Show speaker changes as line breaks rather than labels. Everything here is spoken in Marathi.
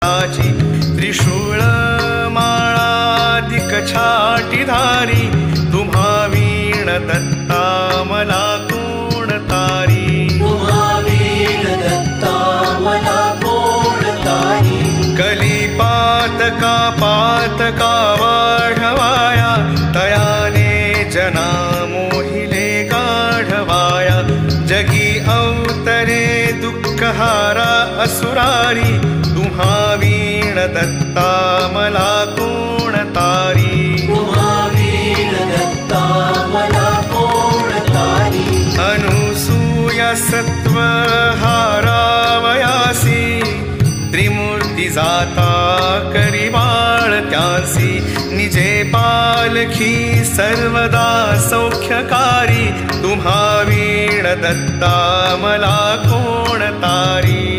त्रिशूळ माळादिक छाटीधारी तुम्हा वीण दत्ता मला कोण तारी कलिपातका पातका वाढवाया तयाने जना मोहिले गाढवाया जगी अवतरे दुःखहारा असुरारी तुम्हा वीण दत्ता मला कोण तारी अनुसूया सत्व हारावयासी त्रिमूर्ती जाता करी बाळ त्यासी निजे पालखी सर्वदा सौख्यकारी तुम्हा वीण दत्ता मला कोण तारी